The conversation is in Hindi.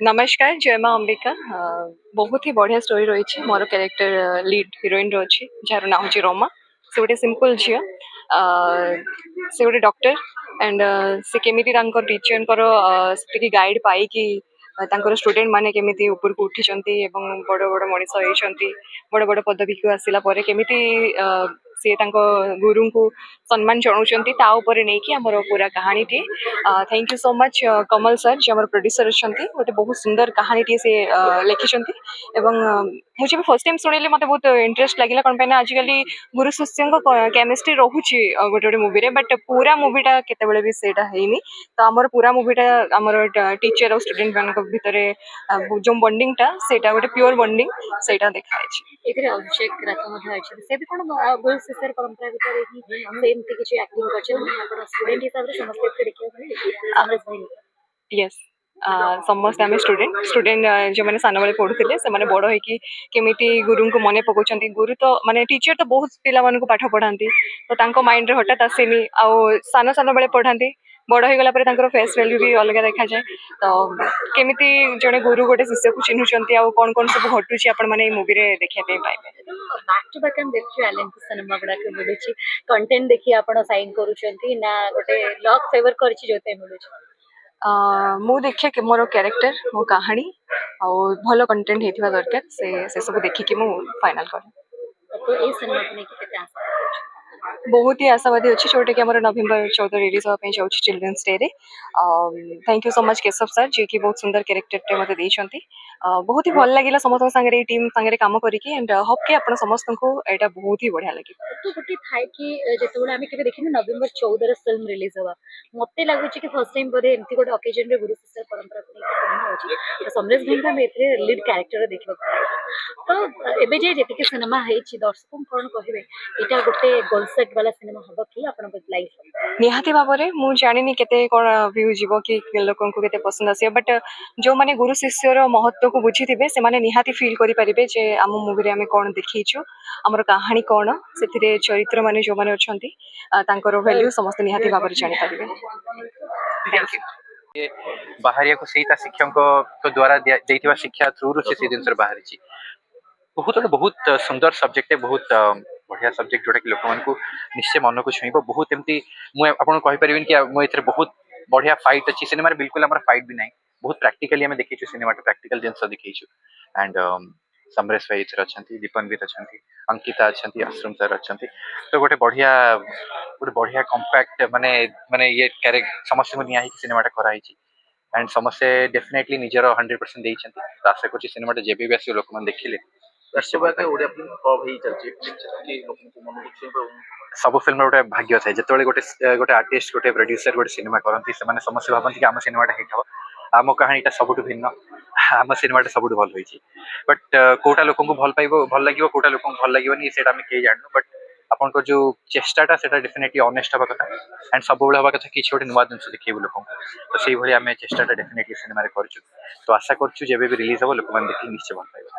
नमस्कार, जय माँ अंबिका। बहुत ही बढ़िया स्टोरी रही मोर कैरेक्टर लीड हिरोइन रही जार ना हूँ रोमा। से गोटे सिंपल झील से गोटे डॉक्टर एंड से केमी टीचर गाइड पाई स्टूडेंट माने केमिति ऊपर को उठी बड़ बड़ मनीष होती बड़ बड़ पदवी को आसला केमी सी गुरु को सम्मान जनाऊँच नहीं कि आमर पूरा कहानी T. Thank you so much Kamal sir जो आम प्रोड्यूसर अच्छा गोटे बहुत सुंदर कहानी टी से लिखिं मुझे भी फर्स्ट टाइम शुणिली मत बहुत इंटरेस्ट लगे कौन पे आजिकल गुरु शिष्य केमिस्ट्री रोचे गोटे गोटे मुवी रे बट पूरा मुवीटा केतबेले भी सेटा हैनी तो आमर पूरा मुवीटा आमर टीचर और स्टूडेंट मान भितर जो बॉन्डिंग टा सेटा गोटे प्योर बॉन्डिंग सेटा देखाई। एथिरे अभिषेक राथ मध्ये अछि से भी कोन गुरु शिष्य परंपरा भितर ही सेमति किछि एक्टिंग करछन आपण स्टूडेंट हिसाब रे समस्त के देखियो समझ भाई यस समस्त आम स्टूडेंट स्टूडेंट जो मैंने सान बेले पढ़ुते से मैंने बड़ होमी गुरु को मन पकाउं गुरु तो माने टीचर तो बहुत पिला पाठ पढ़ाती तो माइंड रे हठात आसेनी आउ सान सान बेले पढ़ाती बड़ हो गला फेस वैल्यू भी अलग देखा जाए तो केमी जड़े गुरु गोटे शिष्य को चिन्हुंट आउ कौन कौन सब घटुची आपण मैंने मुवी रे देखा पाइबे। बैक टू बैक हम देखछु एलन सिनेमा गुडा के मिलुची कंटेंट देखि आपण साइन करूछंती ना गोटे लक फेवर करछि जोते मिलुची मु देखिए कि मोर कैरेक्टर मो कहानी और भल कंटेंट हेतिबा दरकार से सब देखिकी मु फाइनल करे। तो ए सिनेमा को लेके केते आशा बहुत ही आशावादी अच्छी जोटा कि नवेम्बर 14 रिलीज होगा जाऊँ चिल्ड्रेन्स डे रे। Thank you so much Keshav sir ji की बहुत सुंदर कैरेक्टर मत देते बहुत ही भल लगे समस्त सागे टीम सागे काम करके एंड होप कि आप समस्त को यहाँ बहुत ही बढ़िया लगे। तो गोटे थाए कि जेतेबेले आमे केबे देखिनु नवेम्बर 14 रे फिल्म रिलीज होगा मते लागुची कि फर्स्ट टाइम बोधे एमती गोटे ओकेजन रे गुरु शिष्य परंपरा को लेके सिनेमा होची तो समरेश भाई का एथरे लीड कैरेक्टर देखबा तो एबे जे जेते के सिनेमा हेची दर्शक कोन कहिबे एटा गोटे गोल सेट वाला सिनेमा हबो कि आपन को लाइफ निहाती भाव में मुझे जानी केते कौन व्यू जीव कि लोक केते पसंद आस बट जो मैंने गुरु शिष्यर महत्व को बुझी थे से निहाती फील करेंगे जे आम मुवी आम कौन देखीचु आमर कहानी कौन से चरित्र माने जो मैंने अच्छा वैल्यू समस्त निहाती भाव में जानीपारे। Thank you. बाहरिया को सही शिक्षक द्वारा देइथिबा शिक्षा थ्रू से जिन बाहरी बहुत बहुत सुंदर सब्जेक्ट बहुत बढ़िया सब्जेक्ट जोटा कि लोक मानू निश्चय मन को छुईब बहुत एमती मुझे कहीपर कि मुझे बहुत बढ़िया फाइट अच्छी सिनेमा बिल्कुल आम फाइट भी ना बहुत प्राक्टिकली आम देखी सिनेमा प्राक्टिकल जिन देखीचु एंड समरेश भाई अच्छा दीपनवीर अच्छा अंकिता अच्छा आश्रम सर अच्छा तो गोटे बढ़िया कंपैक्ट माने माने ये समस्त को निया सिनेमाटा कराई एंड समस्ते डेफिनेटली निजर 100% देइछंती तो आशा करछि सिनेमाटा जेबे भी आसी लोक मन देखिले सब फिल्म गोटे भाग्य थाए जो गोटे गोटे आर्टिस्ट गोटे प्रोड्यूसर गोटे सिनेमा करती से समस्त भावती कि आम सिनेमाटा हिट हम आम कहानीटा सबुठ भिन्न आम सिनेमाटा सबुठ भल होती बट कोटा लोक भल पाइब भल लगे कोटा लोक भल लगे से कई जानू बट आपन जो चेष्टाटा से डेफिनेटली ऑनेस्ट हवा कथा एंड सब हवा कथा कि गोटे नुआ जिन देखिए लोक तो से भाई आम चेष्टाटा डेफिनेटली सिनेमा कर तो आशा करछु जेबे भी रिलीज हम लोक देखिए निश्चय भल पाइबे।